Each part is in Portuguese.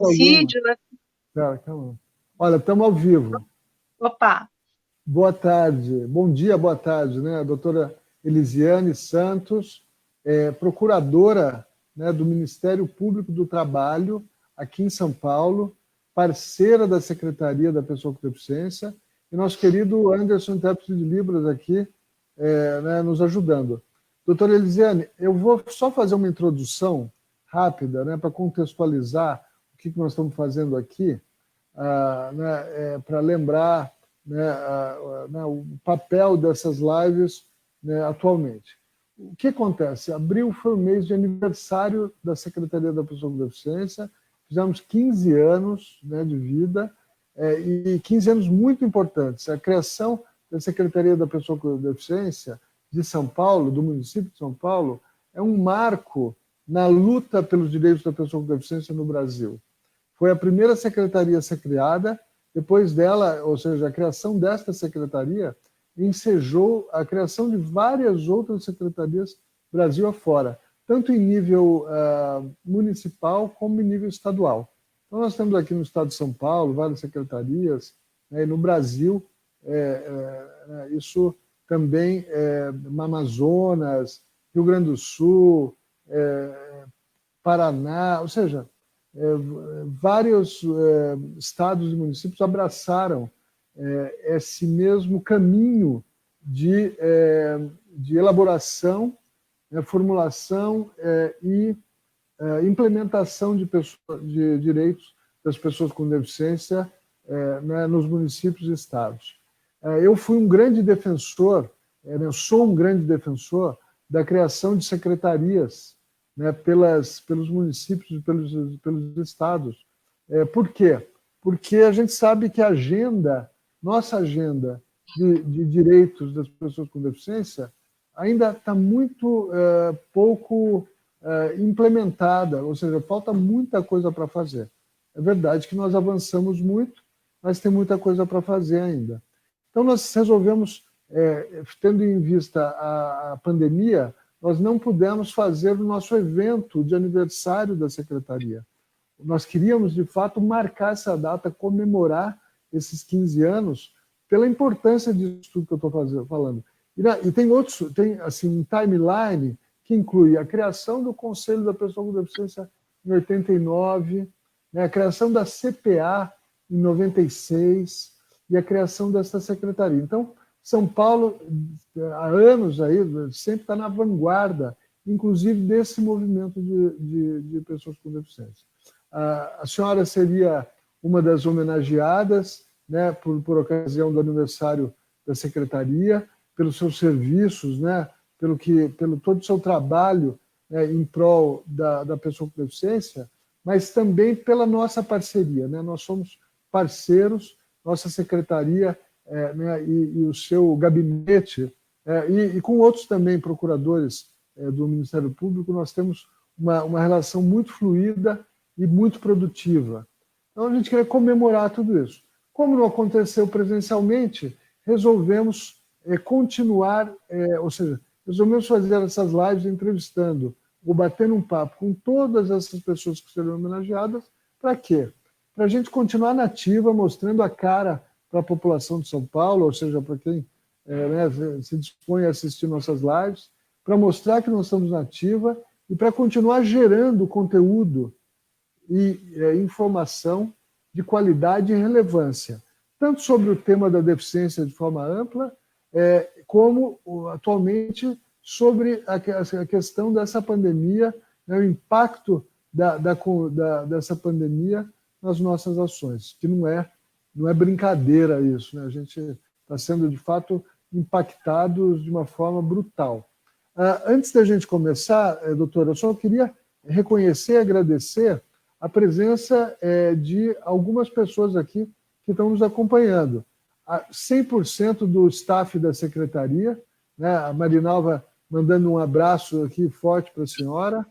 Cídio. Pera, calma. Olha, estamos ao vivo. Opa, Boa tarde, bom dia, boa tarde, né? A doutora Elisiane Santos, procuradora, né, do Ministério Público do Trabalho, aqui em São Paulo, parceira da Secretaria da Pessoa com Deficiência, e nosso querido Anderson, intérprete de Libras, aqui, né, nos ajudando. Doutora Elisiane, eu vou só fazer uma introdução rápida, né, para contextualizar o que nós estamos fazendo aqui, né, para lembrar, né, o papel dessas lives, né, atualmente. O que acontece? Abril foi o mês de aniversário da Secretaria da Pessoa com Deficiência, fizemos 15 anos, né, de vida, e 15 anos muito importantes. A criação da Secretaria da Pessoa com Deficiência de São Paulo, do município de São Paulo, é um marco na luta pelos direitos da pessoa com deficiência no Brasil. Foi a primeira secretaria a ser criada. Depois dela, ou seja, a criação desta secretaria ensejou a criação de várias outras secretarias Brasil afora, tanto em nível municipal como em nível estadual. Então, nós temos aqui no estado de São Paulo várias secretarias, né, e no Brasil, isso também, no Amazonas, Rio Grande do Sul, Paraná, ou seja, vários estados e municípios abraçaram esse mesmo caminho de elaboração, formulação e implementação de direitos das pessoas com deficiência, né, nos municípios e estados. Eu fui um grande defensor, eu sou um grande defensor da criação de secretarias, né, pelos municípios e pelos estados. Por quê? Porque a gente sabe que nossa agenda de direitos das pessoas com deficiência ainda está muito pouco implementada, ou seja, falta muita coisa para fazer. É verdade que nós avançamos muito, mas tem muita coisa para fazer ainda. Então, nós resolvemos, tendo em vista a pandemia, nós não pudemos fazer o nosso evento de aniversário da Secretaria. Nós queríamos, de fato, marcar essa data, comemorar esses 15 anos, pela importância disso tudo que eu estou falando. E tem assim, um timeline que inclui a criação do Conselho da Pessoa com Deficiência em 89, né, a criação da CPA em 96 e a criação dessa secretaria. Então, São Paulo, há anos aí, sempre está na vanguarda, inclusive desse movimento de pessoas com deficiência. A senhora seria uma das homenageadas, né, por ocasião do aniversário da secretaria, pelos seus serviços, né, pelo todo o seu trabalho, né, em prol da pessoa com deficiência, mas também pela nossa parceria, né? Nós somos parceiros, nossa secretaria, né, e o seu gabinete, e com outros também procuradores do Ministério Público, nós temos uma relação muito fluida e muito produtiva. Então, a gente queria comemorar tudo isso. Como não aconteceu presencialmente, resolvemos continuar, ou seja, resolvemos fazer essas lives entrevistando ou batendo um papo com todas essas pessoas que serão homenageadas. Para quê? Para a gente continuar na ativa, mostrando a cara para a população de São Paulo, ou seja, para quem né, se dispõe a assistir nossas lives, para mostrar que nós estamos na ativa e para continuar gerando conteúdo e informação de qualidade e relevância, tanto sobre o tema da deficiência de forma ampla, como atualmente sobre a questão dessa pandemia, né, o impacto dessa pandemia nas nossas ações, que não é brincadeira isso, né? A gente está sendo, de fato, impactados de uma forma brutal. Antes da gente começar, doutora, eu só queria reconhecer e agradecer a presença de algumas pessoas aqui que estão nos acompanhando. 100% do staff da secretaria, né? A Marinalva mandando um abraço aqui forte para a senhora.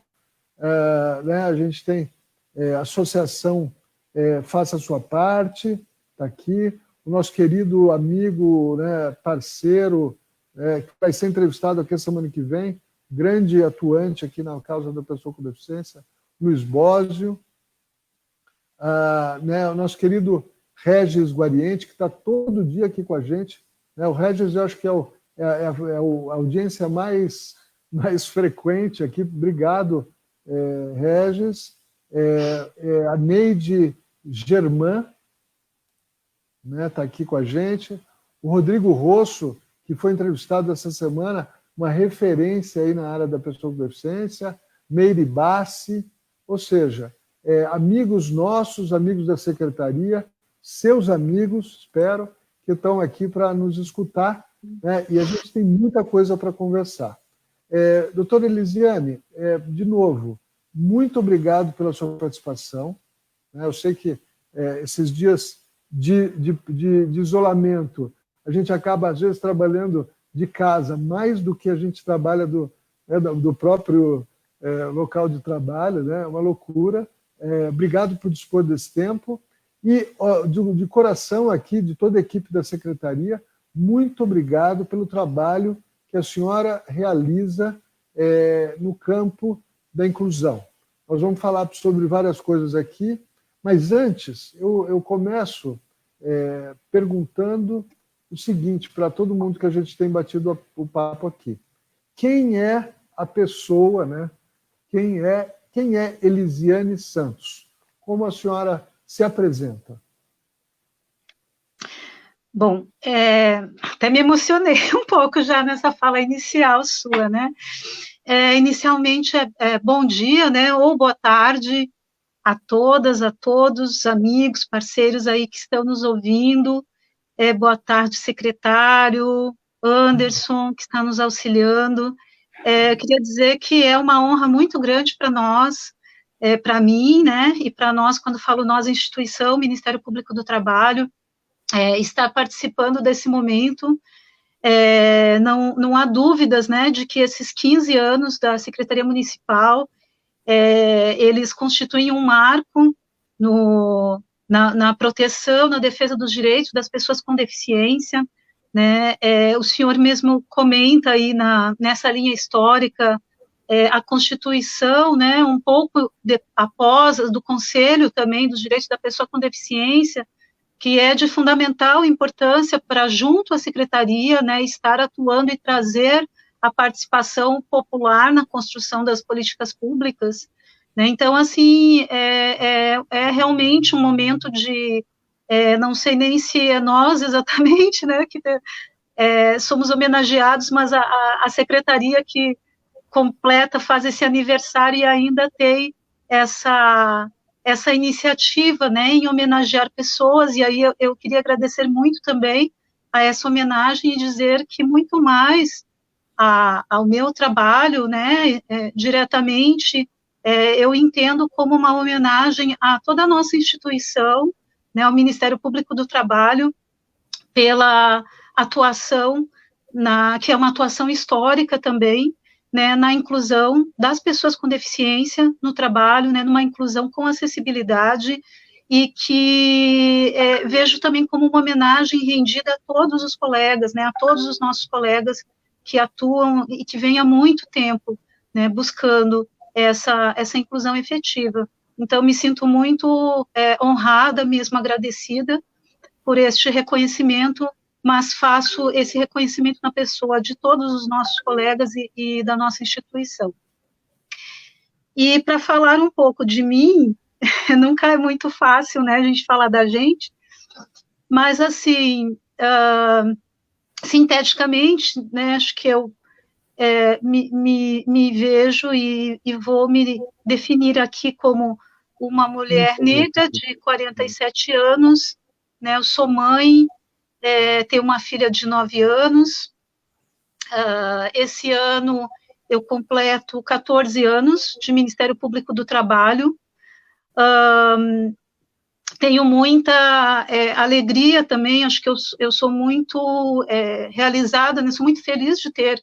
Né? A gente tem a associação Faça a Sua Parte, está aqui. O nosso querido amigo, né, parceiro, que vai ser entrevistado aqui semana que vem, grande atuante aqui na causa da pessoa com deficiência, Luiz Bósio. né, o nosso querido Regis Guariente, que está todo dia aqui com a gente. Né, o Regis, eu acho que é a audiência mais frequente aqui. Obrigado, Regis. A Neide Germán, né, está aqui com a gente. O Rodrigo Rosso, que foi entrevistado essa semana, uma referência aí na área da pessoa com deficiência. Meire Bassi, ou seja, amigos nossos, amigos da secretaria, seus amigos, espero, que estão aqui para nos escutar, né? E a gente tem muita coisa para conversar. Doutora Elisiane, de novo, muito obrigado pela sua participação. Né? Eu sei que esses dias de isolamento, a gente acaba, às vezes, trabalhando de casa mais do que a gente trabalha do próprio local de trabalho, né? Uma loucura. Obrigado por dispor desse tempo. E, de coração aqui, de toda a equipe da Secretaria, muito obrigado pelo trabalho que a senhora realiza no campo da inclusão. Nós vamos falar sobre várias coisas aqui, mas antes eu começo perguntando o seguinte para todo mundo que a gente tem batido o papo aqui. Quem é a pessoa, né? Quem é Elisiane Santos? Como a senhora se apresenta? Bom, até me emocionei um pouco já nessa fala inicial sua, né? Inicialmente, bom dia, né? Ou boa tarde a todas, a todos, amigos, parceiros aí que estão nos ouvindo. Boa tarde, secretário Anderson, que está nos auxiliando. Queria dizer que é uma honra muito grande para nós, para mim, né, e para nós, quando falo nós, instituição, Ministério Público do Trabalho, estar participando desse momento. Não há dúvidas, né, de que esses 15 anos da Secretaria Municipal, eles constituem um marco na proteção, na defesa dos direitos das pessoas com deficiência, né? O senhor mesmo comenta aí nessa linha histórica a Constituição, né, um pouco após, do Conselho também dos Direitos da Pessoa com Deficiência, que é de fundamental importância para, junto à Secretaria, né, estar atuando e trazer a participação popular na construção das políticas públicas, né? Então, assim, é realmente um momento de, não sei nem se é nós exatamente, né, que somos homenageados, mas a Secretaria que completa, faz esse aniversário e ainda tem essa iniciativa, né, em homenagear pessoas, e aí eu queria agradecer muito também a essa homenagem e dizer que muito mais ao meu trabalho, né, diretamente, eu entendo como uma homenagem a toda a nossa instituição, né, ao Ministério Público do Trabalho, pela atuação, que é uma atuação histórica também, né, na inclusão das pessoas com deficiência no trabalho, né, numa inclusão com acessibilidade, e que vejo também como uma homenagem rendida a todos os colegas, né, a todos os nossos colegas que atuam e que vêm há muito tempo, né, buscando essa inclusão efetiva. Então, me sinto muito honrada, mesmo agradecida por este reconhecimento, mas faço esse reconhecimento na pessoa de todos os nossos colegas e da nossa instituição. E para falar um pouco de mim, nunca é muito fácil, né, a gente falar da gente, mas, assim, sinteticamente, né, acho que eu me vejo e vou me definir aqui como uma mulher negra de 47 anos, né, eu sou mãe, tenho uma filha de 9 anos, esse ano eu completo 14 anos de Ministério Público do Trabalho, tenho muita alegria também, acho que eu sou muito realizada, né, sou muito feliz de ter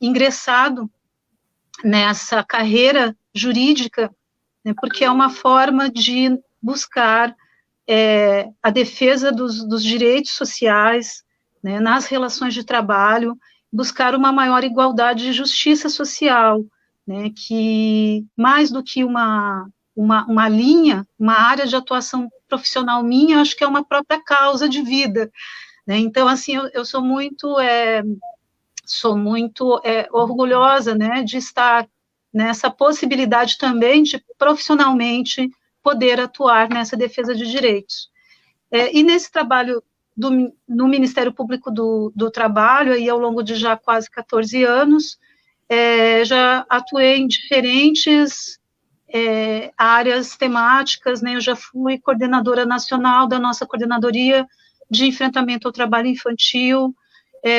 ingressado nessa carreira jurídica, né, porque é uma forma de buscar a defesa dos direitos sociais, né, nas relações de trabalho, buscar uma maior igualdade e justiça social, né, que mais do que uma uma linha, uma área de atuação profissional minha, acho que é uma própria causa de vida, né? Então, assim, eu sou muito orgulhosa, né, de estar nessa possibilidade também de profissionalmente poder atuar nessa defesa de direitos. E nesse trabalho no Ministério Público do Trabalho, aí ao longo de já quase 14 anos, já atuei em diferentes áreas temáticas, né? Eu já fui coordenadora nacional da nossa coordenadoria de enfrentamento ao trabalho infantil,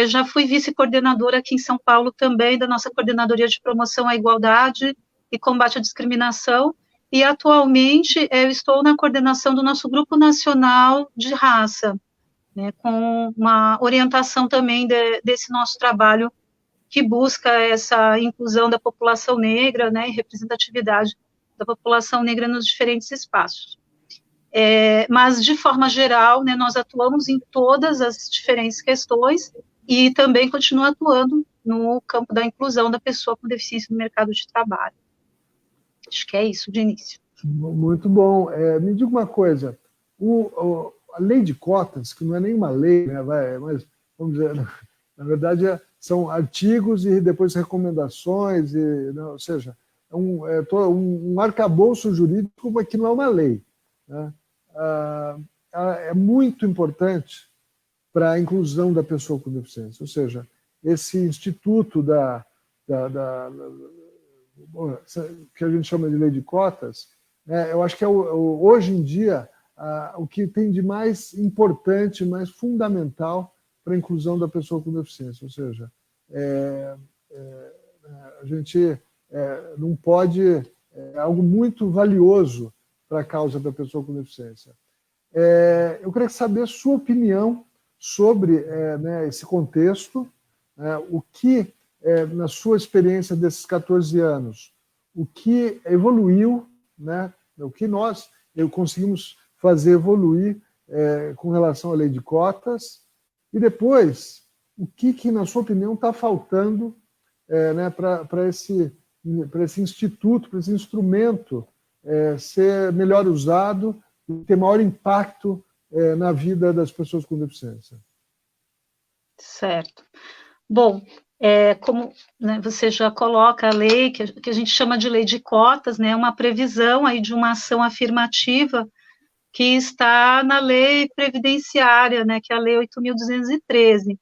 já fui vice-coordenadora aqui em São Paulo também, da nossa coordenadoria de promoção à igualdade e combate à discriminação, e atualmente eu estou na coordenação do nosso Grupo Nacional de Raça, né, com uma orientação também desse nosso trabalho que busca essa inclusão da população negra, né, e representatividade da população negra nos diferentes espaços. Mas, de forma geral, né, nós atuamos em todas as diferentes questões e também continuo atuando no campo da inclusão da pessoa com deficiência no mercado de trabalho. Acho que é isso de início. Muito bom. Me diga uma coisa, a lei de cotas, que não é nenhuma lei, né, mas, vamos dizer, na verdade, são artigos e depois recomendações, ou seja, um arcabouço jurídico, mas que não é uma lei, né? É muito importante para a inclusão da pessoa com deficiência, ou seja, esse instituto que a gente chama de lei de cotas, eu acho que hoje em dia o que tem de mais importante, mais fundamental para a inclusão da pessoa com deficiência, ou seja, a gente não pode, é algo muito valioso para a causa da pessoa com deficiência. Eu queria saber a sua opinião sobre esse contexto, o que, na sua experiência desses 14 anos, o que evoluiu, né, o que eu conseguimos fazer evoluir com relação à lei de cotas, e depois, o que na sua opinião, está faltando para esse instituto, para esse instrumento ser melhor usado e ter maior impacto na vida das pessoas com deficiência. Certo. Bom, como, né, você já coloca a lei, que a gente chama de lei de cotas, né, uma previsão aí de uma ação afirmativa que está na lei previdenciária, né, que é a lei 8.213.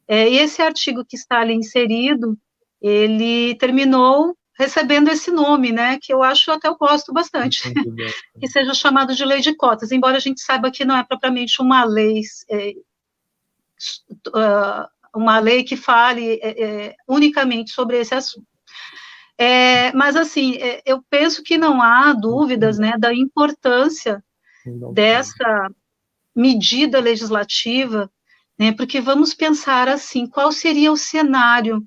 E esse artigo que está ali inserido, ele terminou recebendo esse nome, né, que eu gosto bastante, que seja chamado de lei de cotas, embora a gente saiba que não é propriamente uma lei que fale unicamente sobre esse assunto. Mas, assim, eu penso que não há dúvidas, né, da importância dessa medida legislativa, né, porque vamos pensar assim, qual seria o cenário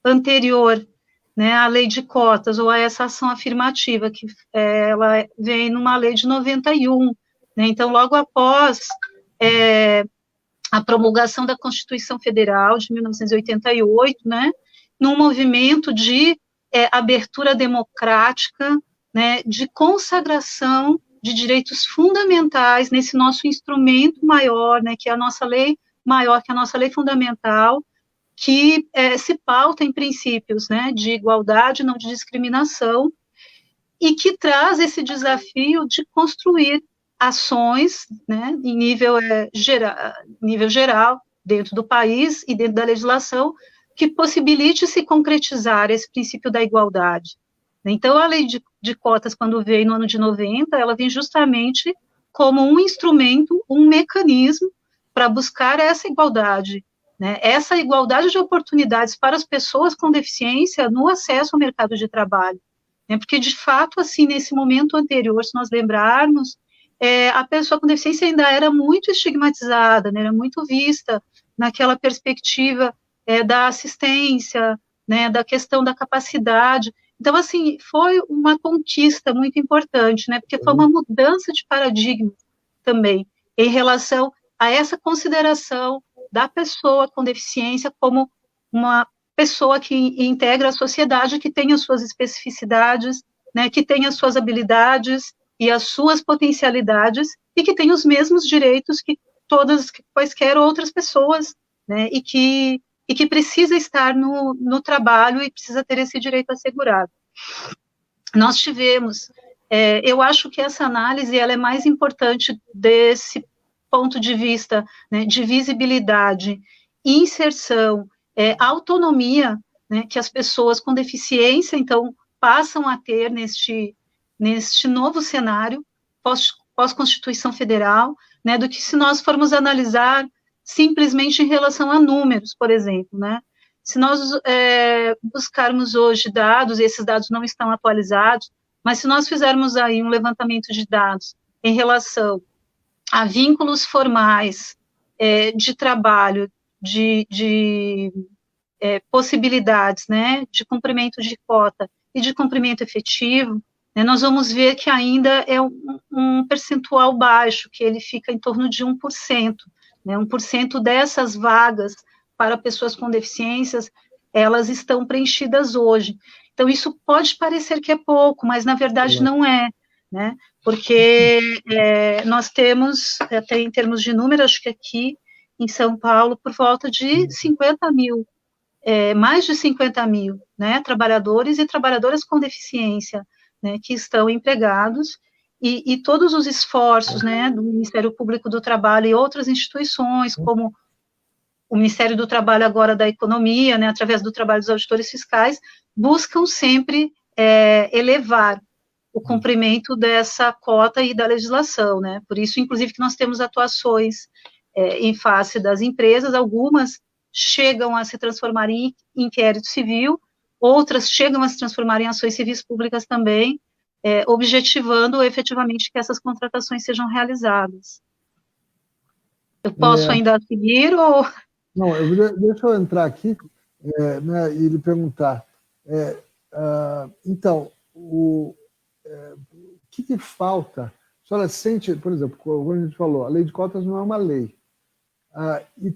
anterior, né, à lei de cotas, ou a essa ação afirmativa, que ela vem numa lei de 91, né, então, logo após a promulgação da Constituição Federal de 1988, né, num movimento de abertura democrática, né, de consagração de direitos fundamentais nesse nosso instrumento maior, né, que é a nossa lei maior, que é a nossa lei fundamental, que se pauta em princípios, né, de igualdade, não de discriminação, e que traz esse desafio de construir ações, né, em nível geral, dentro do país e dentro da legislação, que possibilite se concretizar esse princípio da igualdade. Então, a lei de cotas, quando veio no ano de 90, ela vem justamente como um instrumento, um mecanismo para buscar essa igualdade, né, essa igualdade de oportunidades para as pessoas com deficiência no acesso ao mercado de trabalho, né, porque, de fato, assim, nesse momento anterior, se nós lembrarmos, a pessoa com deficiência ainda era muito estigmatizada, né, era muito vista naquela perspectiva da assistência, né, da questão da capacidade. Então, assim, foi uma conquista muito importante, né, porque foi uma mudança de paradigma também, em relação a essa consideração da pessoa com deficiência como uma pessoa que integra a sociedade, que tem as suas especificidades, né, que tem as suas habilidades e as suas potencialidades e que tem os mesmos direitos que todas, quaisquer outras pessoas, né, e que precisa estar no trabalho e precisa ter esse direito assegurado. Nós tivemos, eu acho que essa análise ela é mais importante desse ponto de vista, né, de visibilidade, inserção, autonomia, né, que as pessoas com deficiência, então, passam a ter neste novo cenário pós-Constituição Federal, né, do que se nós formos analisar simplesmente em relação a números, por exemplo, né? Se nós buscarmos hoje dados, e esses dados não estão atualizados, mas se nós fizermos aí um levantamento de dados em relação a vínculos formais de trabalho, de possibilidades, né, de cumprimento de cota e de cumprimento efetivo, né, nós vamos ver que ainda é um percentual baixo, que ele fica em torno de 1%, né, 1% dessas vagas para pessoas com deficiências, elas estão preenchidas hoje. Então, isso pode parecer que é pouco, mas na verdade não é, né, porque nós temos, até em termos de número, acho que aqui em São Paulo, por volta de 50 mil, mais de 50 mil, né, trabalhadores e trabalhadoras com deficiência, né, que estão empregados, e todos os esforços, né, do Ministério Público do Trabalho e outras instituições, como o Ministério do Trabalho agora da Economia, né, através do trabalho dos auditores fiscais, buscam sempre elevar o cumprimento dessa cota e da legislação, né, por isso, inclusive, que nós temos atuações em face das empresas, algumas chegam a se transformar em inquérito civil, outras chegam a se transformar em ações civis públicas também, objetivando efetivamente que essas contratações sejam realizadas. Eu posso ainda seguir ou... Não, deixa eu entrar aqui, né, e lhe perguntar. Então, o que falta? A senhora sente, por exemplo, como a gente falou, a lei de cotas não é uma lei. E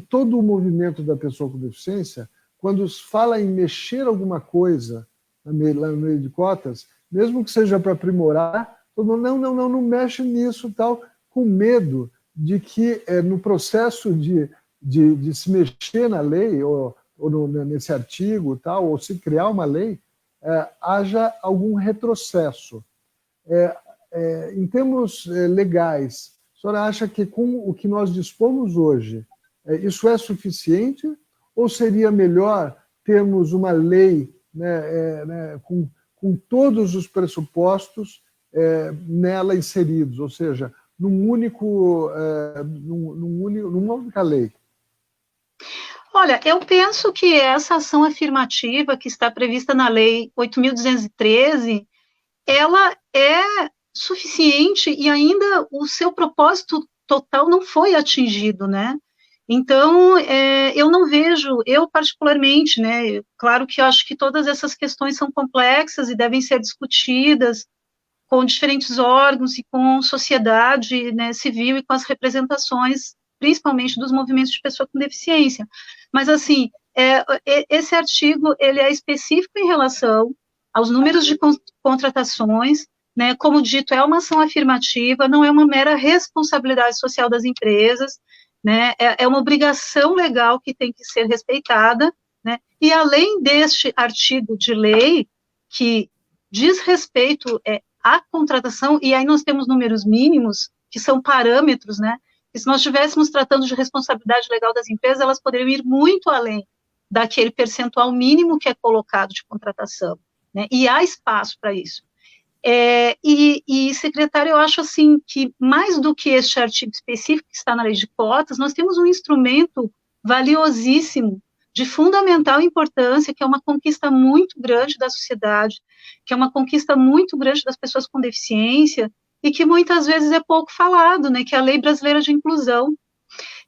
todo o movimento da pessoa com deficiência, quando fala em mexer alguma coisa na lei de cotas, mesmo que seja para aprimorar, todo mundo, não mexe nisso, tal, com medo de que no processo de se mexer na lei, ou nesse artigo, tal, ou se criar uma lei, haja algum retrocesso. Em termos legais, a senhora acha que com o que nós dispomos hoje, isso é suficiente? Ou seria melhor termos uma lei, né, com todos os pressupostos nela inseridos, ou seja, numa única lei? Olha, eu penso que essa ação afirmativa que está prevista na Lei 8.213, ela é suficiente e ainda o seu propósito total não foi atingido, né? Então, eu não vejo, eu particularmente, né, claro que eu acho que todas essas questões são complexas e devem ser discutidas com diferentes órgãos e com sociedade, né, civil e com as representações, principalmente dos movimentos de pessoa com deficiência. Mas, assim, esse artigo, ele é específico em relação aos números de contratações, né, como dito, é uma ação afirmativa, não é uma mera responsabilidade social das empresas, né, é uma obrigação legal que tem que ser respeitada, né, e além deste artigo de lei, que diz respeito à contratação, e aí nós temos números mínimos, que são parâmetros, né, e se nós estivéssemos tratando de responsabilidade legal das empresas, elas poderiam ir muito além daquele percentual mínimo que é colocado de contratação, né, e há espaço para isso. Secretário, eu acho assim que mais do que este artigo específico que está na lei de cotas, nós temos um instrumento valiosíssimo, de fundamental importância, que é uma conquista muito grande da sociedade, que é uma conquista muito grande das pessoas com deficiência, e que muitas vezes é pouco falado, né, que é a Lei Brasileira de Inclusão.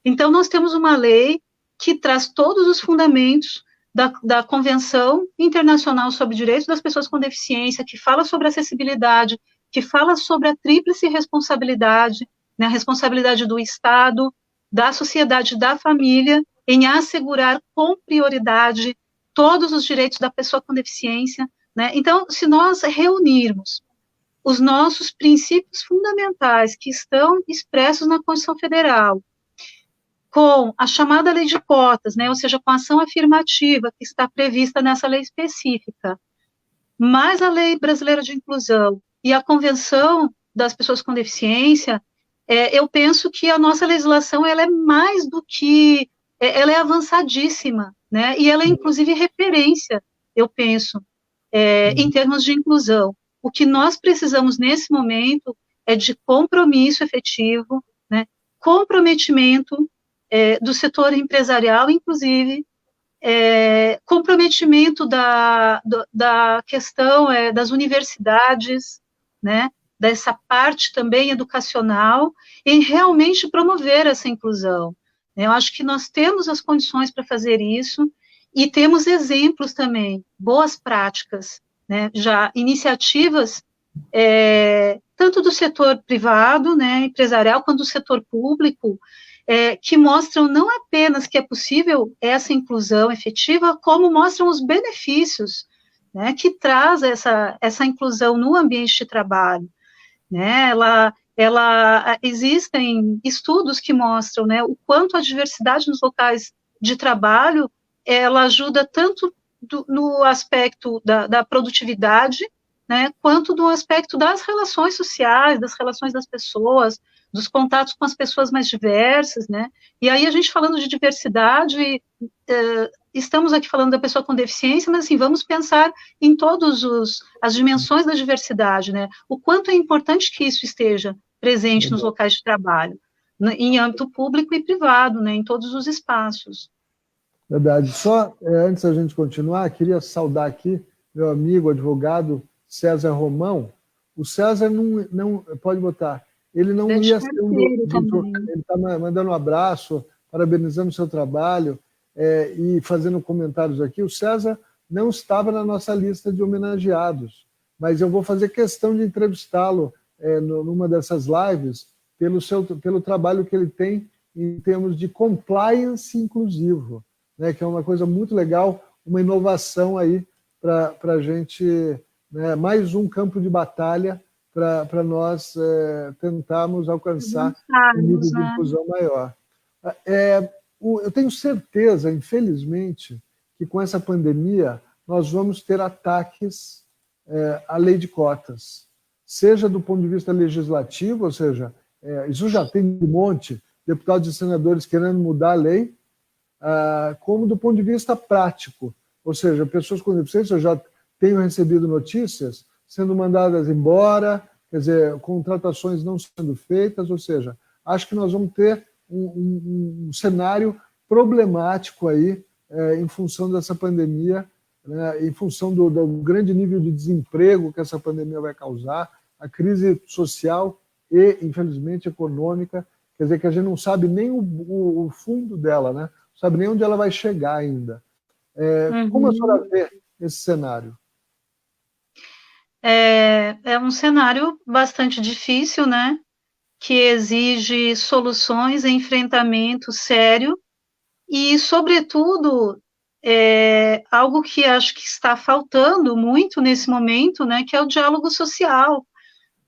Então, nós temos uma lei que traz todos os fundamentos da Convenção Internacional sobre Direitos das Pessoas com Deficiência, que fala sobre acessibilidade, que fala sobre a tríplice responsabilidade, né, a responsabilidade do Estado, da sociedade, da família, em assegurar com prioridade todos os direitos da pessoa com deficiência, né? Então, se nós reunirmos os nossos princípios fundamentais que estão expressos na Constituição Federal, com a chamada lei de cotas, né, ou seja, com a ação afirmativa que está prevista nessa lei específica, mais a Lei Brasileira de Inclusão e a Convenção das Pessoas com Deficiência, eu penso que a nossa legislação ela é mais do que, ela é avançadíssima, né, e ela é inclusive referência, eu penso, em termos de inclusão. O que nós precisamos nesse momento é de compromisso efetivo, né, comprometimento do setor empresarial, inclusive, comprometimento da questão das universidades, né, dessa parte também educacional, em realmente promover essa inclusão. Eu acho que nós temos as condições para fazer isso, e temos exemplos também, boas práticas, né, já iniciativas, tanto do setor privado, né, empresarial, quanto do setor público, que mostram não apenas que é possível essa inclusão efetiva, como mostram os benefícios, né, que traz essa inclusão no ambiente de trabalho, né, existem estudos que mostram, né, o quanto a diversidade nos locais de trabalho, ela ajuda tanto no aspecto da produtividade, né, quanto no aspecto das relações sociais, das relações das pessoas, dos contatos com as pessoas mais diversas, né, e aí a gente falando de diversidade, estamos aqui falando da pessoa com deficiência, mas assim, vamos pensar em todas as dimensões da diversidade, né, o quanto é importante que isso esteja presente nos locais de trabalho, em âmbito público e privado, né, em todos os espaços. Verdade. Só antes da gente continuar, queria saudar aqui meu amigo, advogado César Romão. O César não pode botar. Ele não ia ser ele está mandando um abraço, parabenizando o seu trabalho e fazendo comentários aqui. O César não estava na nossa lista de homenageados, mas eu vou fazer questão de entrevistá-lo numa dessas lives pelo trabalho que ele tem em termos de compliance inclusivo, né, que é uma coisa muito legal, uma inovação aí para a gente, né, mais um campo de batalha para nós tentarmos alcançar um nível de inclusão maior. Eu tenho certeza, infelizmente, que com essa pandemia nós vamos ter ataques à lei de cotas, seja do ponto de vista legislativo, ou seja, isso já tem um monte, deputados e senadores querendo mudar a lei, como do ponto de vista prático, ou seja, pessoas com deficiência, eu já tenho recebido notícias sendo mandadas embora, quer dizer, contratações não sendo feitas, ou seja, acho que nós vamos ter um cenário problemático aí em função dessa pandemia, né, em função do grande nível de desemprego que essa pandemia vai causar, a crise social e, infelizmente, econômica, quer dizer, que a gente não sabe nem o fundo dela, né? Não sabe nem onde ela vai chegar ainda. Como a senhora vê esse cenário? É um cenário bastante difícil, né? Que exige soluções e enfrentamento sério e, sobretudo, algo que acho que está faltando muito nesse momento, né? Que é o diálogo social,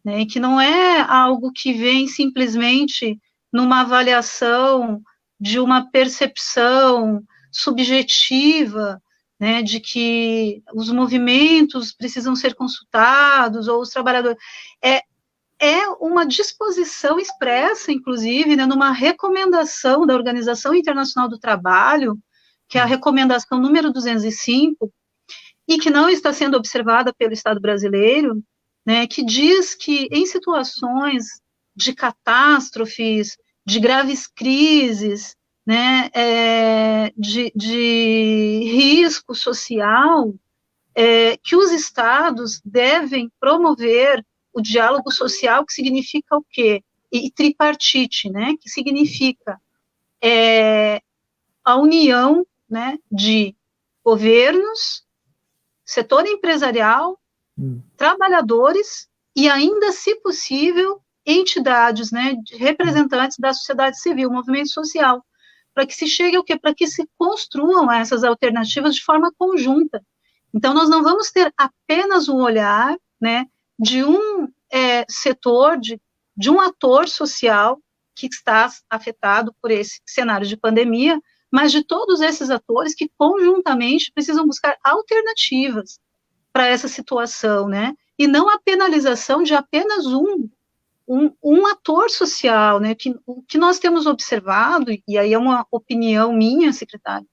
né? Que não é algo que vem simplesmente numa avaliação de uma percepção subjetiva, né, de que os movimentos precisam ser consultados, ou os trabalhadores... É uma disposição expressa, inclusive, né, numa recomendação da Organização Internacional do Trabalho, que é a recomendação número 205, e que não está sendo observada pelo Estado brasileiro, né, que diz que em situações de catástrofes, de graves crises, né, de risco social, que os estados devem promover o diálogo social, que significa o quê? E tripartite, né, que significa a união, né, de governos, setor empresarial, trabalhadores e ainda, se possível, entidades, né, representantes da sociedade civil, movimento social, para que se chegue ao quê? Para que se construam essas alternativas de forma conjunta. Então, nós não vamos ter apenas um olhar, né, de um setor, de um ator social que está afetado por esse cenário de pandemia, mas de todos esses atores que conjuntamente precisam buscar alternativas para essa situação, né? E não a penalização de apenas um ator social, né? O que nós temos observado, e aí é uma opinião minha, secretário,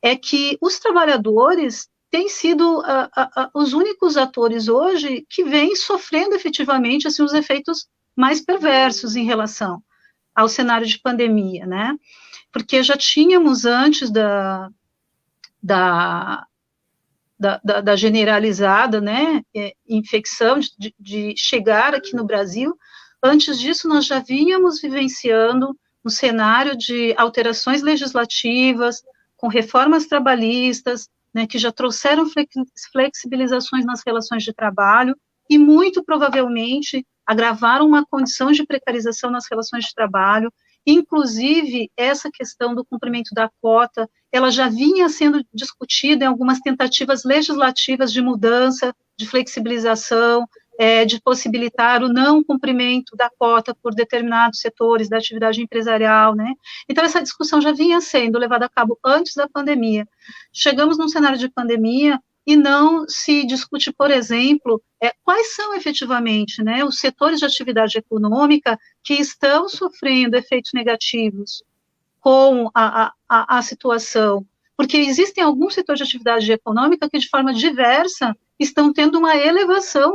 é que os trabalhadores têm sido os únicos atores hoje que vêm sofrendo efetivamente assim, os efeitos mais perversos em relação ao cenário de pandemia, né? Porque já tínhamos antes da generalizada, né, infecção de chegar aqui no Brasil. Antes disso, nós já vínhamos vivenciando um cenário de alterações legislativas, com reformas trabalhistas, né, que já trouxeram flexibilizações nas relações de trabalho e, muito provavelmente, agravaram uma condição de precarização nas relações de trabalho. Inclusive, essa questão do cumprimento da cota, ela já vinha sendo discutida em algumas tentativas legislativas de mudança, de flexibilização, de possibilitar o não cumprimento da cota por determinados setores da atividade empresarial, né? Então, essa discussão já vinha sendo levada a cabo antes da pandemia. Chegamos num cenário de pandemia e não se discute, por exemplo, quais são efetivamente, né, os setores de atividade econômica que estão sofrendo efeitos negativos com a situação, porque existem alguns setores de atividade econômica que, de forma diversa, estão tendo uma elevação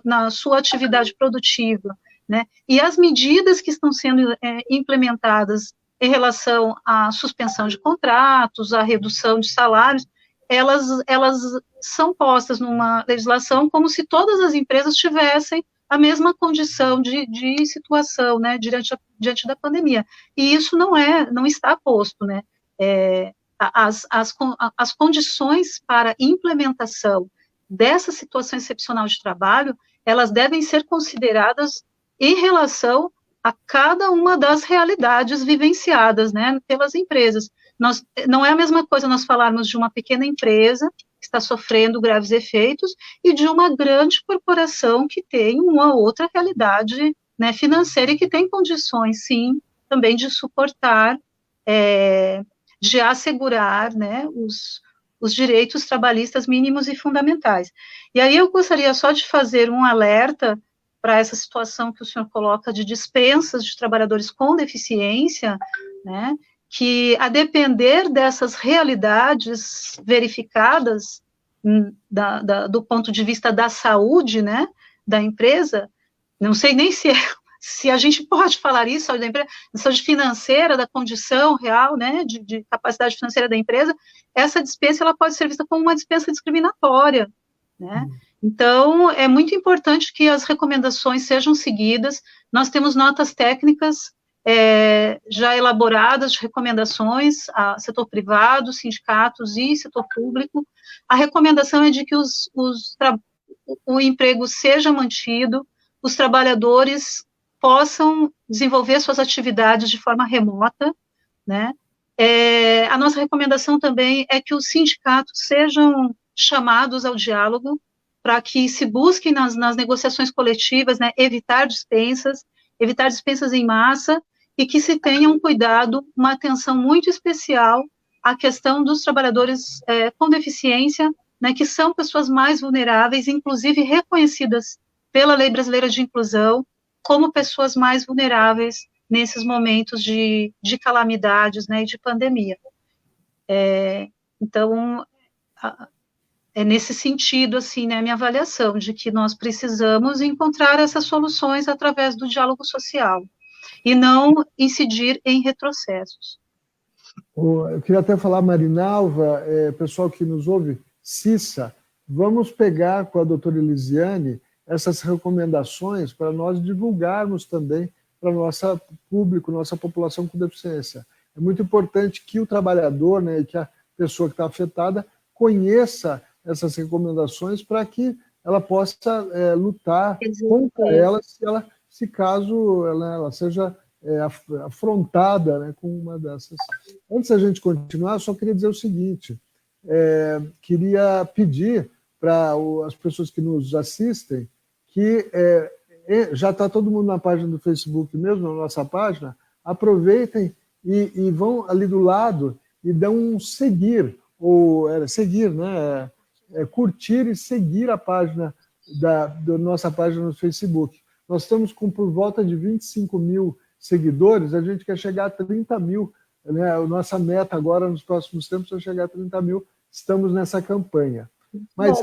na sua atividade produtiva, né? E as medidas que estão sendo implementadas em relação à suspensão de contratos, à redução de salários, elas são postas numa legislação como se todas as empresas tivessem a mesma condição de situação, né, diante da pandemia. E isso não está posto, né? As condições para implementação dessa situação excepcional de trabalho, elas devem ser consideradas em relação a cada uma das realidades vivenciadas, né, pelas empresas. Não é a mesma coisa nós falarmos de uma pequena empresa que está sofrendo graves efeitos e de uma grande corporação que tem uma outra realidade, né, financeira e que tem condições, sim, também de suportar, de assegurar, né, os direitos trabalhistas mínimos e fundamentais. E aí eu gostaria só de fazer um alerta para essa situação que o senhor coloca de dispensas de trabalhadores com deficiência, né, que, a depender dessas realidades verificadas do ponto de vista da saúde, né, da empresa, não sei nem se a gente pode falar isso, da empresa, saúde financeira, da condição real, né, de capacidade financeira da empresa, essa dispensa ela pode ser vista como uma dispensa discriminatória, né? Então, é muito importante que as recomendações sejam seguidas. Nós temos notas técnicas já elaboradas de recomendações a setor privado, sindicatos e setor público. A recomendação é de que o emprego seja mantido, os trabalhadores possam desenvolver suas atividades de forma remota, né? A nossa recomendação também é que os sindicatos sejam chamados ao diálogo para que se busquem nas negociações coletivas, né, evitar dispensas em massa, e que se tenha um cuidado, uma atenção muito especial à questão dos trabalhadores com deficiência, né, que são pessoas mais vulneráveis, inclusive reconhecidas pela Lei Brasileira de Inclusão, como pessoas mais vulneráveis nesses momentos de calamidades, né, e de pandemia. Então, é nesse sentido, assim, né, a minha avaliação, de que nós precisamos encontrar essas soluções através do diálogo social, e não incidir em retrocessos. Eu queria até falar, Marinalva, pessoal que nos ouve, Cissa, vamos pegar com a doutora Elisiane essas recomendações para nós divulgarmos também para o nosso público, nossa população com deficiência. É muito importante que o trabalhador, né, e que a pessoa que está afetada conheça essas recomendações para que ela possa lutar contra elas, se caso ela seja afrontada, né, com uma dessas. Antes da gente continuar, eu só queria dizer o seguinte, queria pedir para as pessoas que nos assistem, que já está todo mundo na página do Facebook mesmo, na nossa página, aproveitem e vão ali do lado e dão um seguir, ou seguir, né? Curtir e seguir a página da nossa página no Facebook. Nós estamos com por volta de 25 mil seguidores, a gente quer chegar a 30 mil, né? A nossa meta agora, nos próximos tempos, é chegar a 30 mil, estamos nessa campanha. Mas,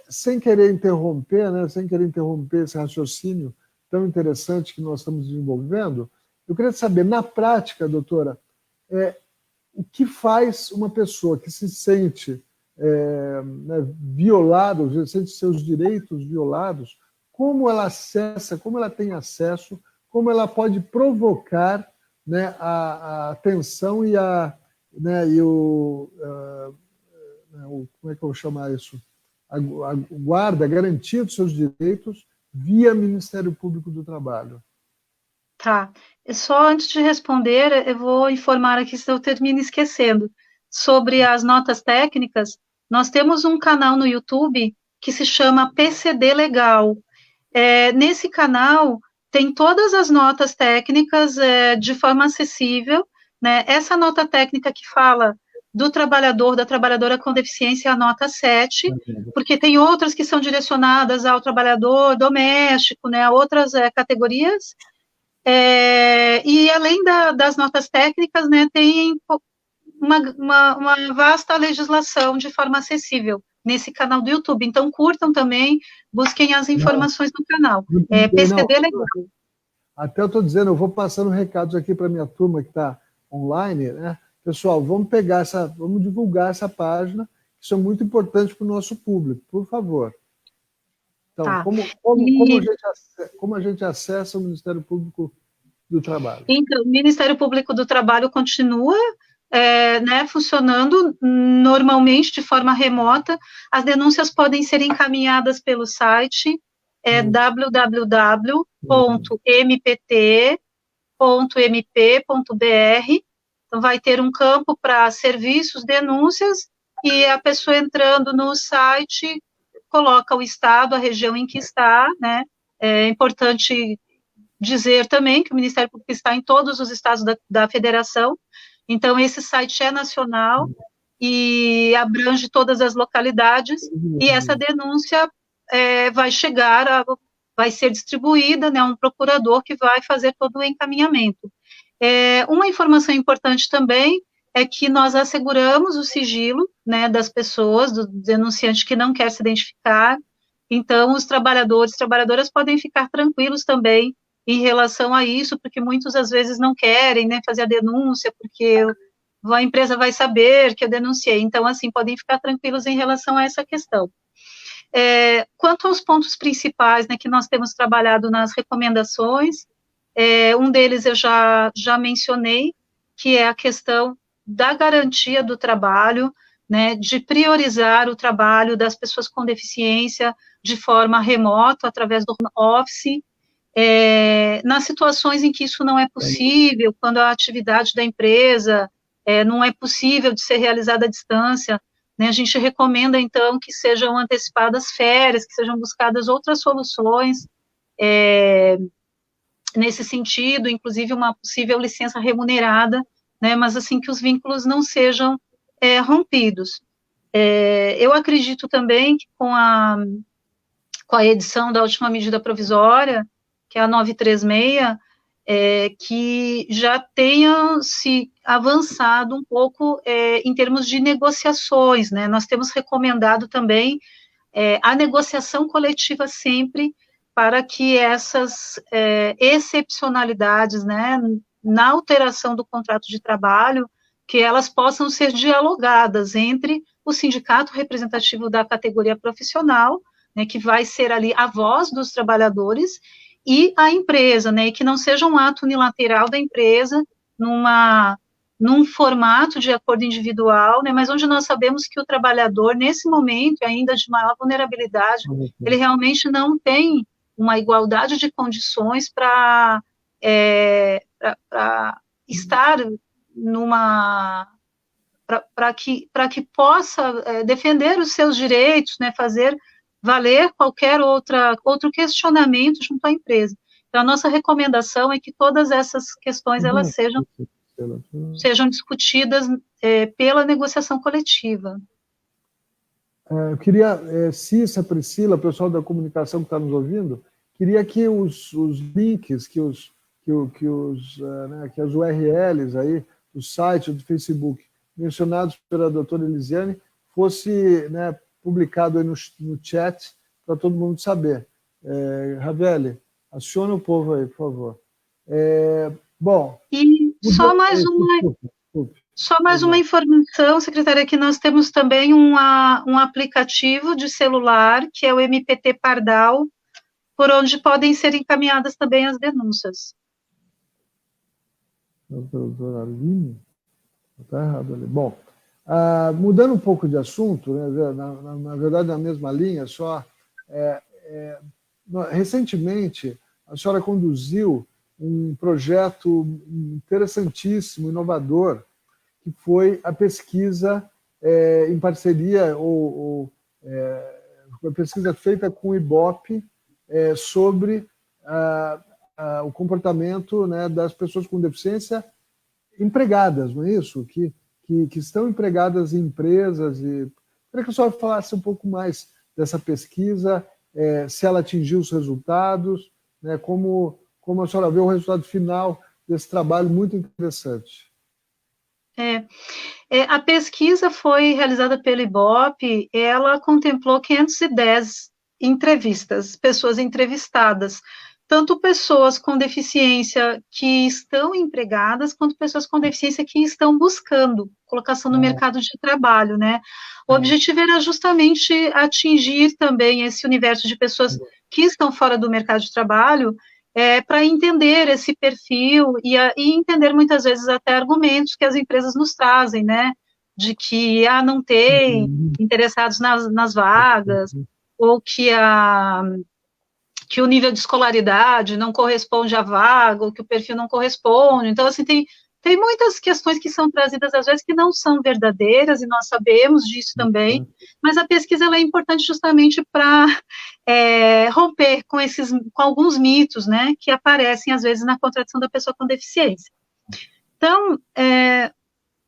sem querer interromper, né? Sem querer interromper esse raciocínio tão interessante que nós estamos desenvolvendo, eu queria saber, na prática, doutora, o que faz uma pessoa que se sente né, violada, sente seus direitos violados, como ela acessa, como ela tem acesso, como ela pode provocar, né, a atenção e como é que eu vou chamar isso? A guarda, a garantia dos seus direitos via Ministério Público do Trabalho. Tá. Só antes de responder, eu vou informar aqui, se eu termino esquecendo, sobre as notas técnicas. Nós temos um canal no YouTube que se chama PCD Legal. Nesse canal tem todas as notas técnicas de forma acessível, né? Essa nota técnica que fala do trabalhador, da trabalhadora com deficiência, é a nota 7, porque tem outras que são direcionadas ao trabalhador doméstico, né, a outras categorias. E além das notas técnicas, né, tem uma vasta legislação de forma acessível nesse canal do YouTube. Então, curtam também, busquem as informações no canal. PCD Legal. Até eu estou dizendo, eu vou passando recados aqui para a minha turma que está online, né? Pessoal, vamos divulgar essa página, que isso é muito importante para o nosso público, por favor. Então, tá. Como a gente acessa o Ministério Público do Trabalho? Então, o Ministério Público do Trabalho continua né, funcionando normalmente de forma remota. As denúncias podem ser encaminhadas pelo site www.mpt.mp.br. Então, vai ter um campo para serviços, denúncias, e a pessoa entrando no site coloca o estado, a região em que está, né? É importante dizer também que o Ministério Público está em todos os estados da federação, então esse site é nacional e abrange todas as localidades, e essa denúncia vai ser distribuída, né, a um procurador que vai fazer todo o encaminhamento. Uma informação importante também é que nós asseguramos o sigilo, né, das pessoas, do denunciante que não quer se identificar. Então, os trabalhadores e trabalhadoras podem ficar tranquilos também em relação a isso, porque muitos, às vezes, não querem, né, fazer a denúncia, porque a empresa vai saber que eu denunciei. Então, assim, podem ficar tranquilos em relação a essa questão. Quanto aos pontos principais, né, que nós temos trabalhado nas recomendações, um deles eu já mencionei, que é a questão da garantia do trabalho, né, de priorizar o trabalho das pessoas com deficiência de forma remota, através do home office, nas situações em que isso não é possível, quando a atividade da empresa não é possível de ser realizada à distância, né, a gente recomenda, então, que sejam antecipadas férias, que sejam buscadas outras soluções, nesse sentido, inclusive uma possível licença remunerada, né, mas assim que os vínculos não sejam rompidos. Eu acredito também que com a edição da última medida provisória, que é a 936, que já tenha se avançado um pouco em termos de negociações, né? Nós temos recomendado também a negociação coletiva sempre, para que essas excepcionalidades, né, na alteração do contrato de trabalho, que elas possam ser dialogadas entre o sindicato representativo da categoria profissional, né, que vai ser ali a voz dos trabalhadores, e a empresa, né, e que não seja um ato unilateral da empresa, num formato de acordo individual, né, mas onde nós sabemos que o trabalhador, nesse momento ainda de maior vulnerabilidade, ele realmente não tem uma igualdade de condições para estar para que possa defender os seus direitos, né, fazer valer qualquer outro questionamento junto à empresa. Então, a nossa recomendação é que todas essas questões elas sejam discutidas pela negociação coletiva. Eu queria, Cissa, Priscila, pessoal da comunicação que está nos ouvindo, queria que os links, que as URLs aí, do site, do Facebook, mencionados pela doutora Elisiane, fosse, né, publicado aí no chat para todo mundo saber. Raveli, aciona o povo aí, por favor. Bom... E só mais uma informação, secretária, que nós temos também um aplicativo de celular, que é o MPT Pardal, por onde podem ser encaminhadas também as denúncias. Doutora Aline? Está errado ali. Bom, mudando um pouco de assunto, né, na verdade, na mesma linha, só recentemente a senhora conduziu um projeto interessantíssimo, inovador, que foi a pesquisa em parceria, a pesquisa feita com o IBOP sobre o comportamento, né, das pessoas com deficiência empregadas, não é isso? Que estão empregadas em empresas. Queria que a senhora falasse um pouco mais dessa pesquisa, se ela atingiu os resultados, né, como a senhora vê o resultado final desse trabalho muito interessante. A pesquisa foi realizada pelo IBOP, ela contemplou 510 entrevistas, pessoas entrevistadas, tanto pessoas com deficiência que estão empregadas, quanto pessoas com deficiência que estão buscando colocação no mercado de trabalho, né? O objetivo era justamente atingir também esse universo de pessoas que estão fora do mercado de trabalho, para entender esse perfil e entender muitas vezes até argumentos que as empresas nos trazem, né? De que não tem interessados nas vagas, ou que o nível de escolaridade não corresponde à vaga, ou que o perfil não corresponde. Então, assim, tem muitas questões que são trazidas, às vezes, que não são verdadeiras, e nós sabemos disso também, mas a pesquisa ela é importante justamente para romper com alguns mitos, né, que aparecem, às vezes, na contratação da pessoa com deficiência. Então,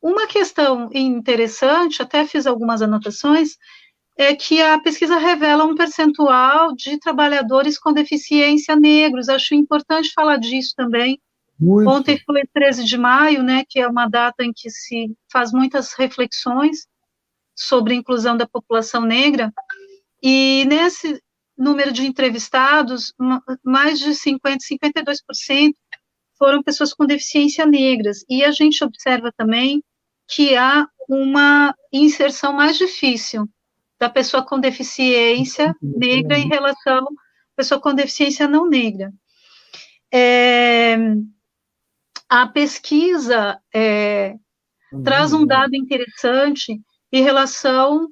uma questão interessante, até fiz algumas anotações, é que a pesquisa revela um percentual de trabalhadores com deficiência negros. Acho importante falar disso também. Muito. Ontem foi 13 de maio, né, que é uma data em que se faz muitas reflexões sobre a inclusão da população negra, e nesse número de entrevistados, mais de 52% foram pessoas com deficiência negras, e a gente observa também que há uma inserção mais difícil da pessoa com deficiência negra em relação à pessoa com deficiência não negra. A pesquisa traz um dado interessante em relação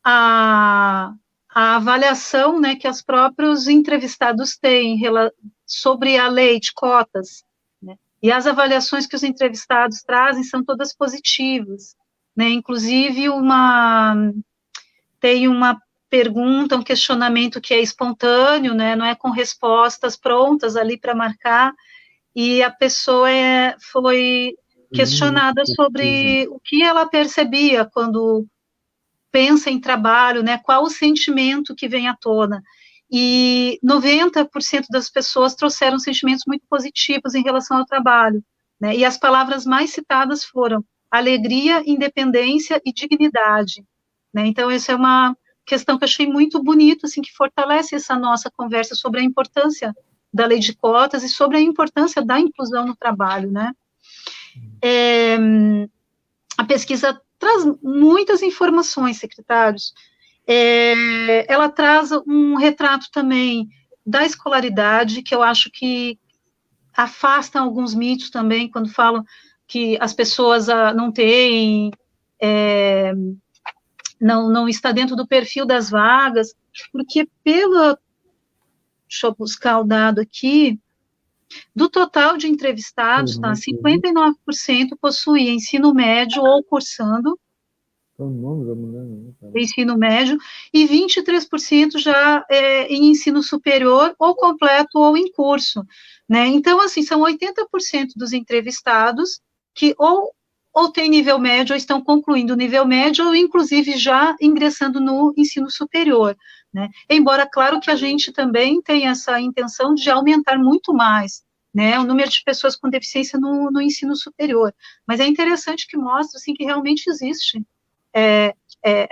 à avaliação, né, que os próprios entrevistados têm sobre a lei de cotas, né, e as avaliações que os entrevistados trazem são todas positivas, né, inclusive tem uma pergunta, um questionamento que é espontâneo, né, não é com respostas prontas ali para marcar, e a pessoa foi questionada sobre o que ela percebia quando pensa em trabalho, né, qual o sentimento que vem à tona, e 90% das pessoas trouxeram sentimentos muito positivos em relação ao trabalho, né, e as palavras mais citadas foram alegria, independência e dignidade, né, então essa é uma questão que eu achei muito bonito, assim, que fortalece essa nossa conversa sobre a importância da lei de cotas e sobre a importância da inclusão no trabalho, né. A pesquisa traz muitas informações, secretários. Ela traz um retrato também da escolaridade, que eu acho que afasta alguns mitos também, quando falam que as pessoas não têm, não está dentro do perfil das vagas, porque deixa eu buscar o dado aqui, Do total de entrevistados, tá, 59% possuía ensino médio ou cursando, o nome da mulher, né? ensino médio, e 23% já em ensino superior, ou completo ou em curso, né? Então, assim, são 80% dos entrevistados que ou têm nível médio, ou estão concluindo o nível médio, ou inclusive já ingressando no ensino superior, né? Embora, claro, que a gente também tem essa intenção de aumentar muito mais, né, o número de pessoas com deficiência no ensino superior, mas é interessante que mostra, assim, que realmente existe,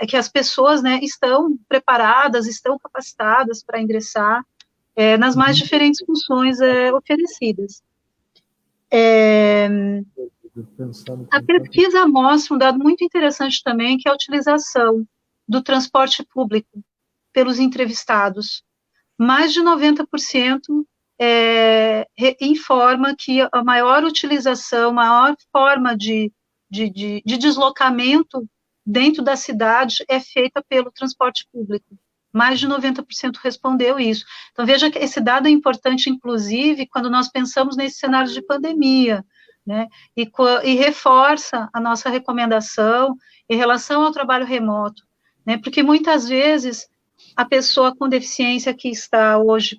que as pessoas, né, estão preparadas, estão capacitadas para ingressar nas mais diferentes funções oferecidas. A pesquisa mostra um dado muito interessante também, que é a utilização do transporte público pelos entrevistados. Mais de 90% informa que a maior utilização, maior forma de deslocamento dentro da cidade é feita pelo transporte público. Mais de 90% respondeu isso. Então, veja que esse dado é importante, inclusive, quando nós pensamos nesse cenário de pandemia, né, e reforça a nossa recomendação em relação ao trabalho remoto, né, porque muitas vezes a pessoa com deficiência que está hoje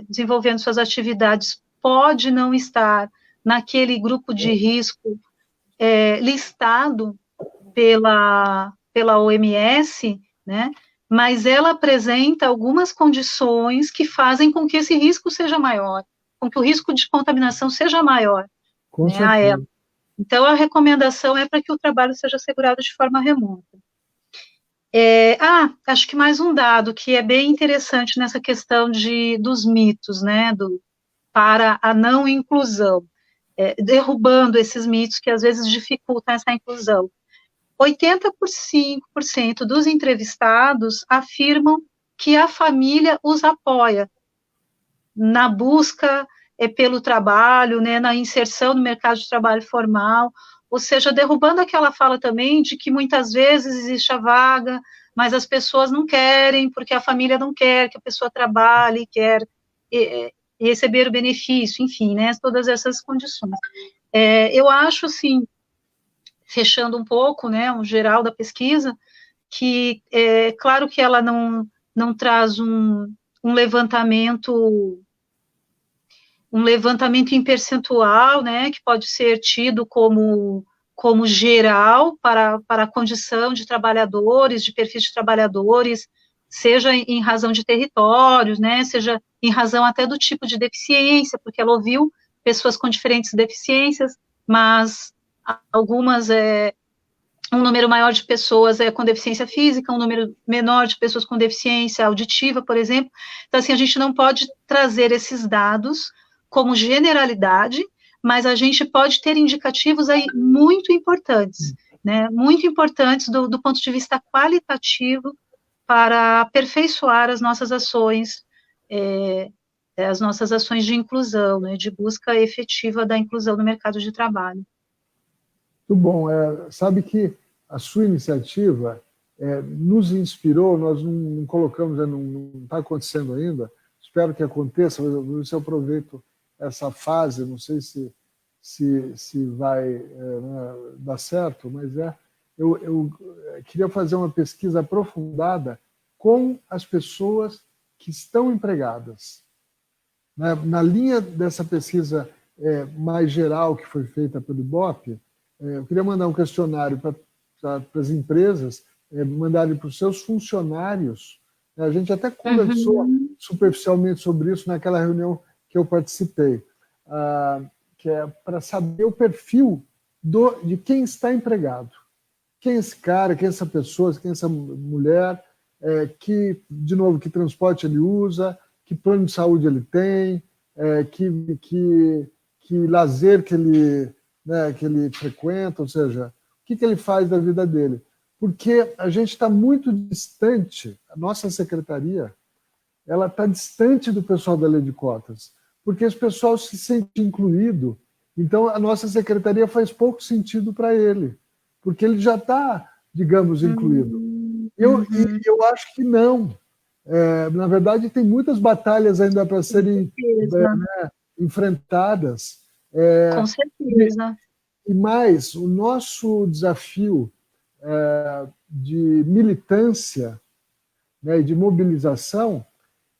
desenvolvendo suas atividades pode não estar naquele grupo de risco listado pela OMS, né, mas ela apresenta algumas condições que fazem com que esse risco seja maior, com que o risco de contaminação seja maior, né, a ela. Então, a recomendação é para que o trabalho seja assegurado de forma remota. Acho que mais um dado que é bem interessante nessa questão dos mitos, né, para a não inclusão, derrubando esses mitos que às vezes dificultam essa inclusão. 85% dos entrevistados afirmam que a família os apoia na busca pelo trabalho, né, na inserção no mercado de trabalho formal, ou seja, derrubando aquela fala também de que muitas vezes existe a vaga, mas as pessoas não querem, porque a família não quer que a pessoa trabalhe, quer receber o benefício, enfim, né, todas essas condições. Eu acho, assim, fechando um pouco, né, um geral da pesquisa, que claro que ela não traz um levantamento em percentual, né, que pode ser tido como geral para a condição de trabalhadores, de perfis de trabalhadores, seja em razão de territórios, né, seja em razão até do tipo de deficiência, porque ela ouviu pessoas com diferentes deficiências, mas algumas um número maior de pessoas com deficiência física, um número menor de pessoas com deficiência auditiva, por exemplo. Então, assim, a gente não pode trazer esses dados como generalidade, mas a gente pode ter indicativos aí muito importantes, né, muito importantes do ponto de vista qualitativo para aperfeiçoar as nossas ações de inclusão, né, de busca efetiva da inclusão no mercado de trabalho. Muito bom. Sabe que a sua iniciativa nos inspirou, nós não colocamos, não está acontecendo ainda, espero que aconteça, mas eu aproveito essa fase, não sei se vai dar certo, mas eu queria fazer uma pesquisa aprofundada com as pessoas que estão empregadas. Na linha dessa pesquisa mais geral que foi feita pelo IBOP, eu queria mandar um questionário para as empresas mandarem para os seus funcionários. A gente até conversou superficialmente sobre isso naquela reunião que eu participei, que é para saber o perfil de quem está empregado. Quem é esse cara, quem é essa pessoa, quem é essa mulher, que transporte ele usa, que plano de saúde ele tem, que lazer que ele frequenta, ou seja, o que ele faz da vida dele. Porque a gente está muito distante, a nossa secretaria ela está distante do pessoal da lei de cotas, porque esse pessoal se sente incluído, então a nossa secretaria faz pouco sentido para ele, porque ele já está, digamos, incluído. Eu acho que não. Na verdade, tem muitas batalhas ainda para serem enfrentadas. Com certeza. E mais, o nosso desafio de militância, né, e de mobilização,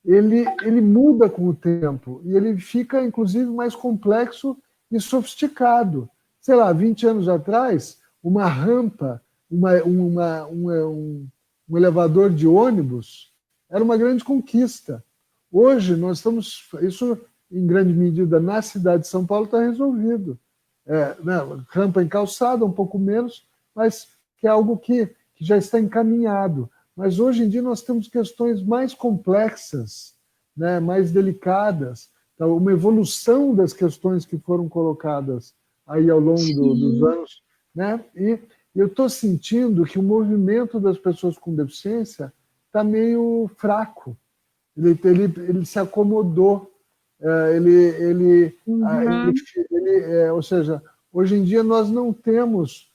ele muda com o tempo e ele fica, inclusive, mais complexo e sofisticado. Sei lá, 20 anos atrás, uma rampa, um elevador de ônibus era uma grande conquista. Hoje, nós estamos... Isso, em grande medida, na cidade de São Paulo, está resolvido. Né, rampa em calçada, um pouco menos, mas que é algo que já está encaminhado. Mas hoje em dia nós temos questões mais complexas, né, mais delicadas, então, uma evolução das questões que foram colocadas aí ao longo dos anos, né? E eu estou sentindo que o movimento das pessoas com deficiência está meio fraco. Ele se acomodou. Ou seja, hoje em dia nós não temos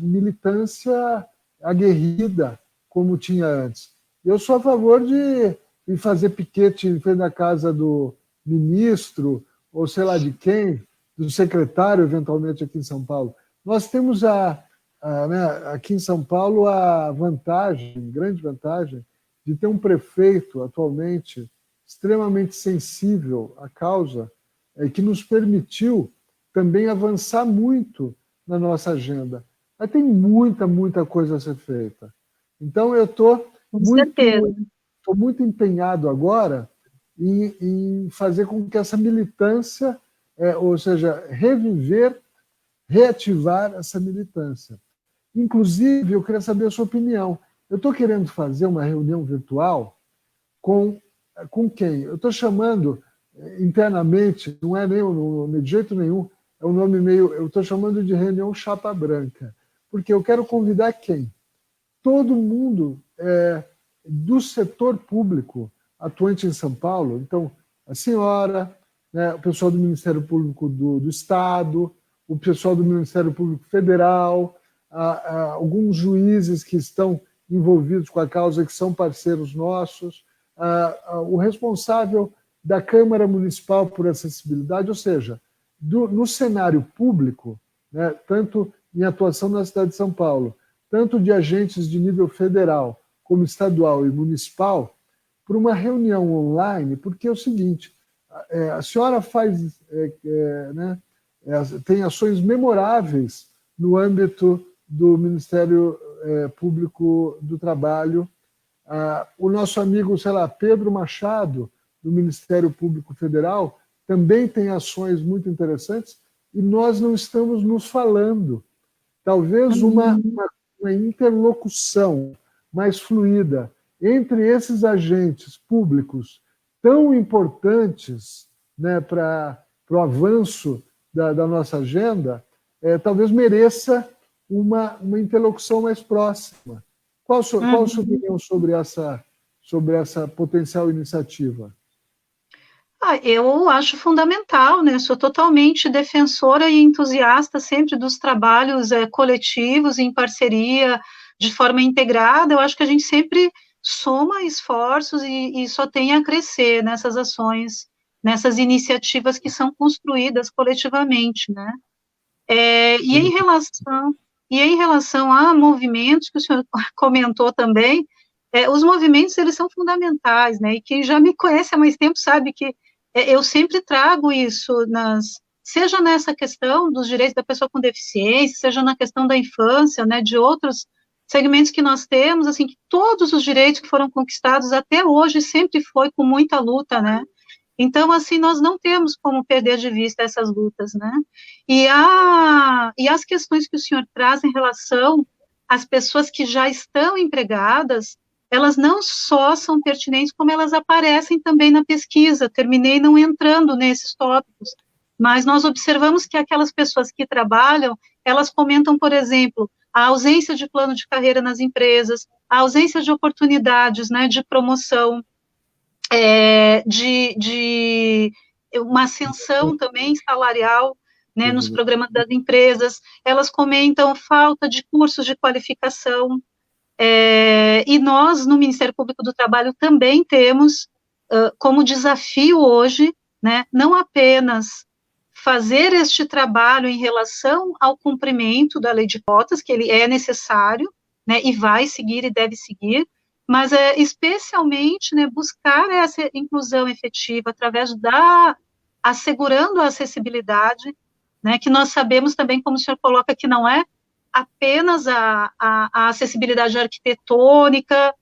militância aguerrida como tinha antes. Eu sou a favor de fazer piquete em frente da casa do ministro, ou sei lá de quem, do secretário, eventualmente, aqui em São Paulo. Nós temos né, aqui em São Paulo a vantagem, grande vantagem, de ter um prefeito atualmente extremamente sensível à causa, que nos permitiu também avançar muito na nossa agenda. Mas tem muita coisa a ser feita. Então, eu estou muito empenhado agora em fazer com que essa militância, ou seja, reativar essa militância. Inclusive, eu queria saber a sua opinião. Eu estou querendo fazer uma reunião virtual com quem? Eu estou chamando internamente, não é de jeito nenhum, é um nome meio... Eu estou chamando de reunião chapa branca, porque eu quero convidar quem? Todo mundo do setor público atuante em São Paulo. Então, a senhora, né, o pessoal do Ministério Público do Estado, o pessoal do Ministério Público Federal, alguns juízes que estão envolvidos com a causa, que são parceiros nossos, o responsável da Câmara Municipal por Acessibilidade, ou seja, no cenário público, né, tanto em atuação na cidade de São Paulo, tanto de agentes de nível federal como estadual e municipal, por uma reunião online, porque é o seguinte, a senhora tem ações memoráveis no âmbito do Ministério Público do Trabalho, o nosso amigo, sei lá, Pedro Machado, do Ministério Público Federal, também tem ações muito interessantes e nós não estamos nos falando. Talvez uma interlocução mais fluida entre esses agentes públicos tão importantes, né, para o avanço da nossa agenda, talvez mereça uma interlocução mais próxima. Qual a sua opinião sobre essa potencial iniciativa? Eu acho fundamental, né? Sou totalmente defensora e entusiasta sempre dos trabalhos coletivos, em parceria, de forma integrada. Eu acho que a gente sempre soma esforços e só tem a crescer nessas ações, nessas iniciativas que são construídas coletivamente, né? E em relação a movimentos, que o senhor comentou também, os movimentos, eles são fundamentais, né? E quem já me conhece há mais tempo sabe que eu sempre trago isso, seja nessa questão dos direitos da pessoa com deficiência, seja na questão da infância, né, de outros segmentos que nós temos, assim, que todos os direitos que foram conquistados até hoje sempre foi com muita luta, né? Então, assim, nós não temos como perder de vista essas lutas, né? E as questões que o senhor traz em relação às pessoas que já estão empregadas, elas não só são pertinentes, como elas aparecem também na pesquisa. Terminei não entrando nesses tópicos, mas nós observamos que aquelas pessoas que trabalham, elas comentam, por exemplo, a ausência de plano de carreira nas empresas, a ausência de oportunidades, né, de promoção, de uma ascensão também salarial, né, nos programas das empresas. Elas comentam falta de cursos de qualificação. E nós, no Ministério Público do Trabalho, também temos como desafio hoje né, não apenas fazer este trabalho em relação ao cumprimento da lei de cotas, que ele é necessário, né, e vai seguir e deve seguir, mas especialmente, né, buscar essa inclusão efetiva através assegurando a acessibilidade, né, que nós sabemos também, como o senhor coloca, que não é apenas a acessibilidade arquitetônica,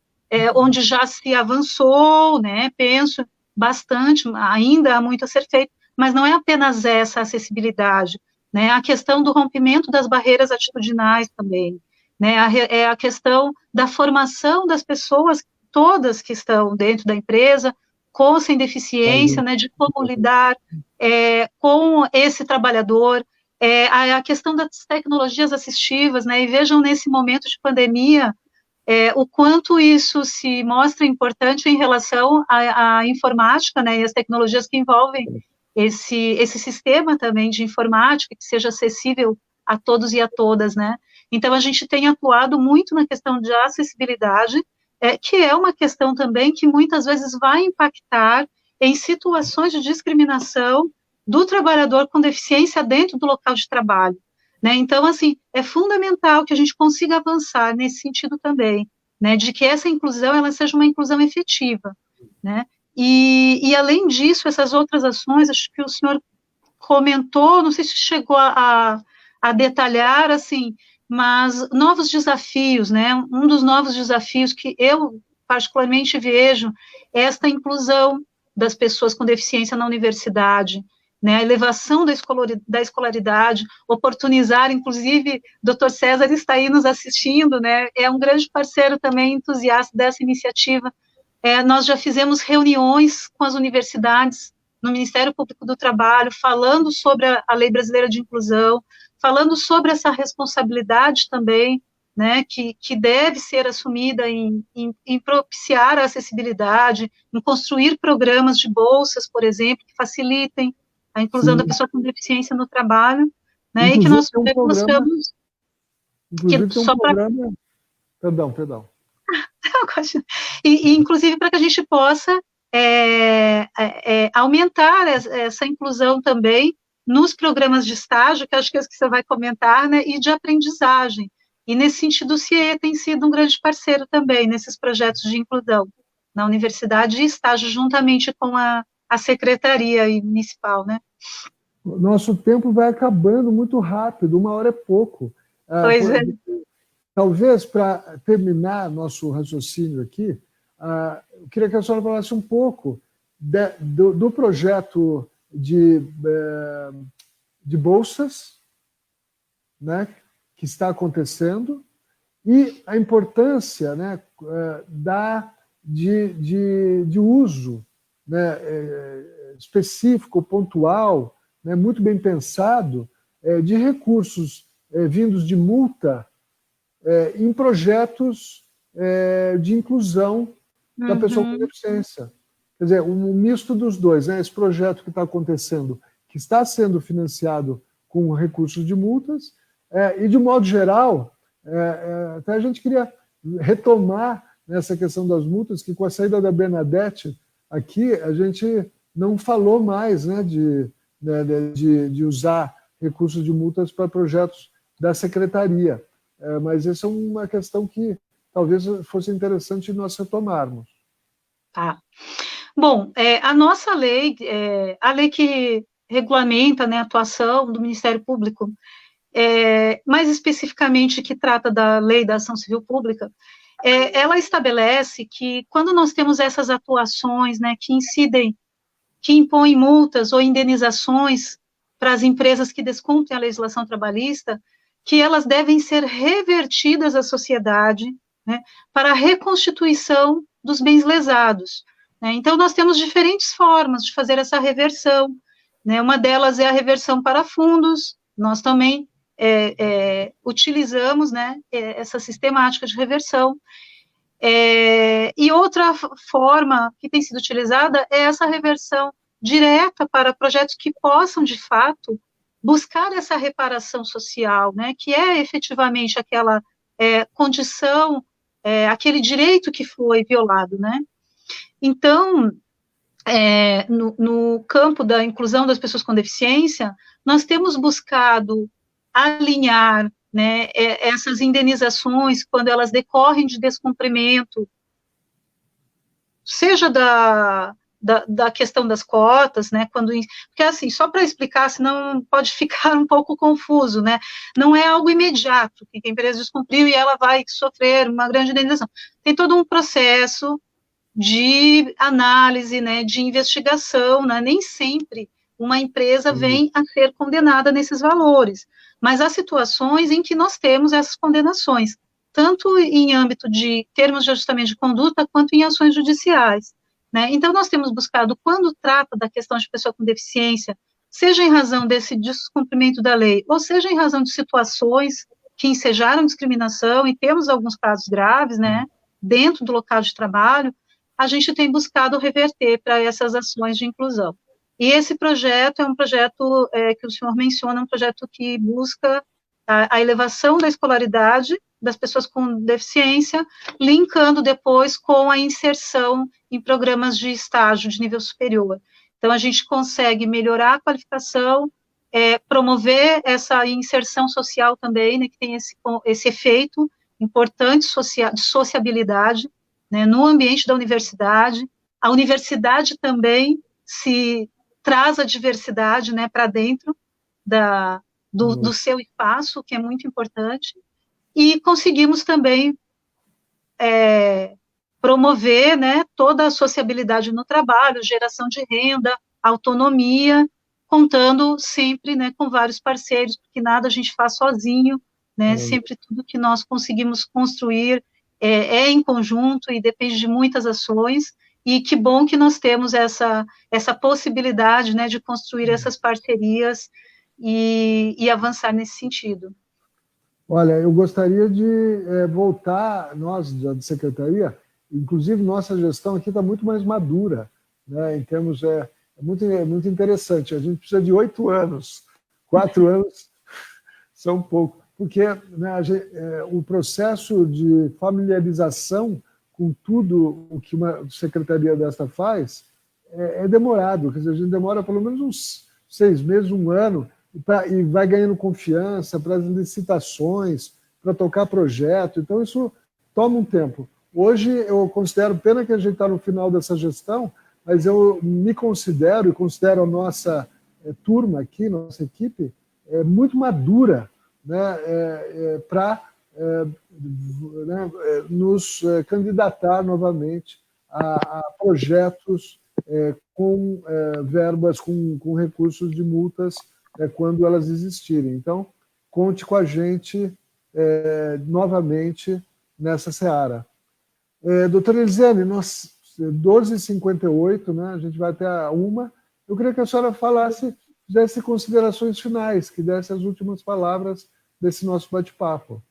onde já se avançou, né, penso bastante, ainda há muito a ser feito, mas não é apenas essa acessibilidade, né, a questão do rompimento das barreiras atitudinais também, né, é a questão da formação das pessoas, todas que estão dentro da empresa, com ou sem deficiência, né, de como lidar com esse trabalhador, a questão das tecnologias assistivas, né, e vejam nesse momento de pandemia, o quanto isso se mostra importante em relação à informática, né, e as tecnologias que envolvem esse sistema também de informática, que seja acessível a todos e a todas, né. Então, a gente tem atuado muito na questão de acessibilidade, que é uma questão também que muitas vezes vai impactar em situações de discriminação do trabalhador com deficiência dentro do local de trabalho, né? Então, assim, é fundamental que a gente consiga avançar nesse sentido também, né, de que essa inclusão, ela seja uma inclusão efetiva, né? E além disso, essas outras ações, acho que o senhor comentou, não sei se chegou a detalhar, assim, mas novos desafios, né? Um dos novos desafios que eu particularmente vejo é esta inclusão das pessoas com deficiência na universidade, né? A elevação da escolaridade, oportunizar, inclusive, Dr. César está aí nos assistindo, né? É um grande parceiro também, entusiasta dessa iniciativa. Nós já fizemos reuniões com as universidades no Ministério Público do Trabalho, falando sobre a Lei Brasileira de Inclusão, falando sobre essa responsabilidade também, né, que deve ser assumida em propiciar a acessibilidade, em construir programas de bolsas, por exemplo, que facilitem a inclusão da pessoa com deficiência no trabalho, né, inclusive, e que nós possamos... Inclusive, tem um programa... Perdão. Inclusive, para que a gente possa aumentar essa inclusão também nos programas de estágio, que acho que é isso que você vai comentar, né, e de aprendizagem. E, nesse sentido, o CIE tem sido um grande parceiro também nesses projetos de inclusão na universidade e estágio, juntamente com a secretaria municipal, né? Nosso tempo vai acabando muito rápido, 1 hora é pouco. Pois é. Talvez, para terminar nosso raciocínio aqui, eu queria que a senhora falasse um pouco do projeto de bolsas, né, que está acontecendo, e a importância, né, de uso, né, específico, pontual, né, muito bem pensado, de recursos vindos de multa em projetos de inclusão da pessoa com deficiência. Quer dizer, um misto dos dois, né? Esse projeto que está acontecendo, que está sendo financiado com recursos de multas, e, de modo geral, até a gente queria retomar nessa questão das multas, que com a saída da Bernadette aqui, a gente não falou mais, né, de usar recursos de multas para projetos da secretaria. Mas essa é uma questão que talvez fosse interessante nós retomarmos. Tá. Bom, a nossa lei, a lei que regulamenta, né, a atuação do Ministério Público, mais especificamente que trata da Lei da Ação Civil Pública, ela estabelece que quando nós temos essas atuações, né, que incidem, que impõem multas ou indenizações para as empresas que descumprem a legislação trabalhista, que elas devem ser revertidas à sociedade, né, para a reconstituição dos bens lesados, né. Então, nós temos diferentes formas de fazer essa reversão, né. Uma delas é a reversão para fundos, nós também utilizamos, né, essa sistemática de reversão, e outra forma que tem sido utilizada é essa reversão direta para projetos que possam, de fato, buscar essa reparação social, né, que é efetivamente aquela condição, aquele direito que foi violado, né. Então, no campo da inclusão das pessoas com deficiência, nós temos buscado alinhar, né, essas indenizações quando elas decorrem de descumprimento, seja da questão das cotas, né, porque assim, só para explicar, senão pode ficar um pouco confuso, né, não é algo imediato, que a empresa descumpriu e ela vai sofrer uma grande indenização, tem todo um processo de análise, né, de investigação, né, nem sempre uma empresa vem a ser condenada nesses valores, mas há situações em que nós temos essas condenações, tanto em âmbito de termos de ajustamento de conduta, quanto em ações judiciais, né, então nós temos buscado, quando trata da questão de pessoa com deficiência, seja em razão desse descumprimento da lei, ou seja em razão de situações que ensejaram discriminação, e temos alguns casos graves, né, dentro do local de trabalho, a gente tem buscado reverter para essas ações de inclusão. E esse projeto é um projeto que o senhor menciona, um projeto que busca a elevação da escolaridade das pessoas com deficiência, linkando depois com a inserção em programas de estágio de nível superior. Então, a gente consegue melhorar a qualificação, promover essa inserção social também, né, que tem esse efeito importante de sociabilidade, né, no ambiente da universidade. A universidade também se traz a diversidade, né, para dentro do seu espaço, que é muito importante, e conseguimos também promover, né, toda a sociabilidade no trabalho, geração de renda, autonomia, contando sempre, né, com vários parceiros, porque nada a gente faz sozinho, né, sempre tudo que nós conseguimos construir em conjunto e depende de muitas ações, e que bom que nós temos essa possibilidade, né, de construir essas parcerias e avançar nesse sentido. Olha, eu gostaria de voltar, nós da Secretaria, inclusive nossa gestão aqui está muito mais madura, né, em termos, muito interessante, a gente precisa de 8 anos, 4 anos são pouco, porque, né, o processo de familiarização com tudo o que uma secretaria desta faz é demorado. Quer dizer, a gente demora pelo menos uns 6 meses, 1 ano, e vai ganhando confiança para as licitações, para tocar projeto. Então, isso toma um tempo. Hoje, eu considero, pena que a gente está no final dessa gestão, mas eu me considero, e considero a nossa turma aqui, nossa equipe, muito madura, né, para nos candidatar novamente a projetos com verbas, com recursos de multas quando elas existirem. Então, conte com a gente novamente nessa seara. Doutora Elisiane, nós 12h58, né, a gente vai até a 1h. Eu queria que a senhora fizesse considerações finais, que desse as últimas palavras desse nosso bate-papo.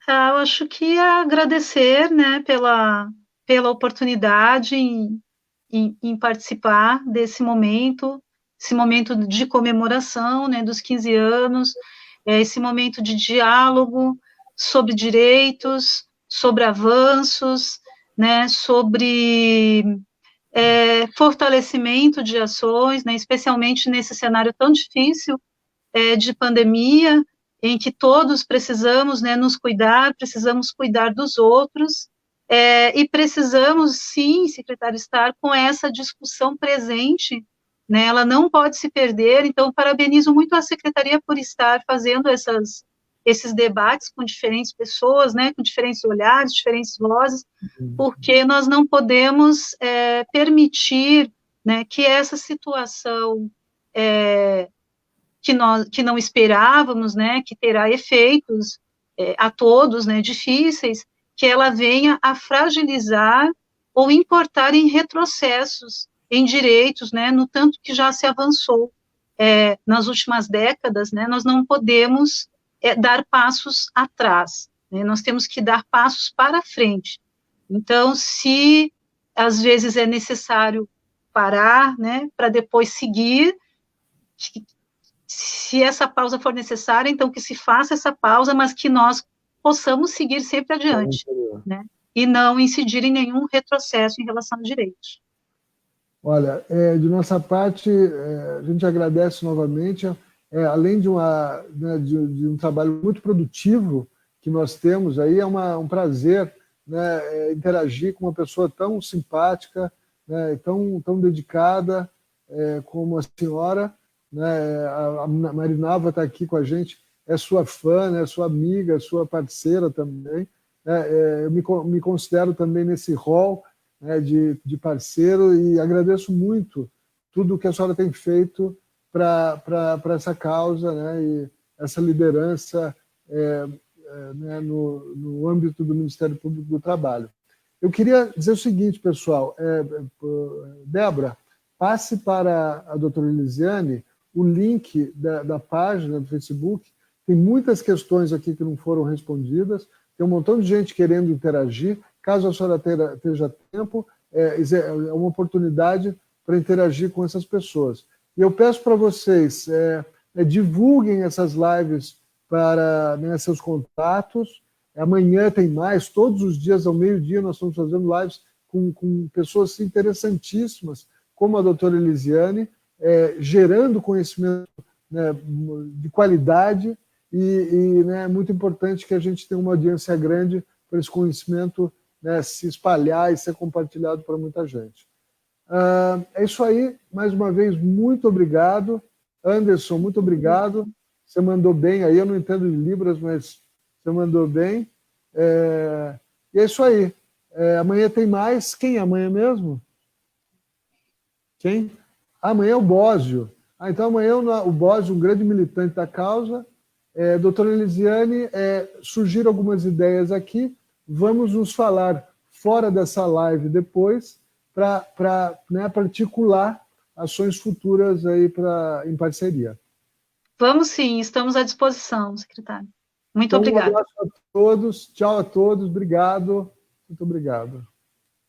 Eu acho que agradecer, né, pela oportunidade em participar desse momento, esse momento de comemoração, né, dos 15 anos, esse momento de diálogo sobre direitos, sobre avanços, né, sobre fortalecimento de ações, né, especialmente nesse cenário tão difícil de pandemia, em que todos precisamos, né, nos cuidar, precisamos cuidar dos outros, e precisamos, sim, secretário, estar com essa discussão presente, né, ela não pode se perder. Então, parabenizo muito a Secretaria por estar fazendo esses debates com diferentes pessoas, né, com diferentes olhares, diferentes vozes, porque nós não podemos permitir, né, que essa situação que não esperávamos, né, que terá efeitos a todos, né, difíceis, que ela venha a fragilizar ou importar em retrocessos em direitos, né, no tanto que já se avançou nas últimas décadas, né, nós não podemos dar passos atrás, né, nós temos que dar passos para frente. Então, se às vezes é necessário parar, né, para depois seguir, se essa pausa for necessária, então que se faça essa pausa, mas que nós possamos seguir sempre adiante, né? e não incidir em nenhum retrocesso em relação a direitos. Olha, de nossa parte, a gente agradece novamente, além de, de um trabalho muito produtivo que nós temos aí, é um prazer, né, interagir com uma pessoa tão simpática, né, tão dedicada como a senhora, né, a Marinalva está aqui com a gente, é sua fã, né, sua amiga, sua parceira também, né, eu me considero também nesse rol, né, de parceiro, e agradeço muito tudo que a senhora tem feito para essa causa, né, e essa liderança né, no âmbito do Ministério Público do Trabalho. Eu queria dizer o seguinte, pessoal, Débora, passe para a doutora Elisiane o link da página do Facebook. Tem muitas questões aqui que não foram respondidas, tem um montão de gente querendo interagir. Caso a senhora esteja tempo, é uma oportunidade para interagir com essas pessoas. E eu peço para vocês, divulguem essas lives para, né, seus contatos. Amanhã tem mais, todos os dias ao meio-dia nós estamos fazendo lives com pessoas interessantíssimas, como a doutora Elisiane, gerando conhecimento, né, de qualidade, e né, é muito importante que a gente tenha uma audiência grande para esse conhecimento, né, se espalhar e ser compartilhado para muita gente. É isso aí, mais uma vez, muito obrigado. Anderson, muito obrigado. Você mandou bem aí, eu não entendo de Libras, mas você mandou bem. E é isso aí. Amanhã tem mais. Quem é amanhã mesmo? Quem? Amanhã é o Bósio. Então amanhã o Bósio, um grande militante da causa. Doutora Elisiane, surgiram algumas ideias aqui. Vamos nos falar fora dessa live depois para né, articular ações futuras aí em parceria. Vamos sim, estamos à disposição, secretário. Muito obrigada. Um abraço a todos, tchau a todos, obrigado, muito obrigado.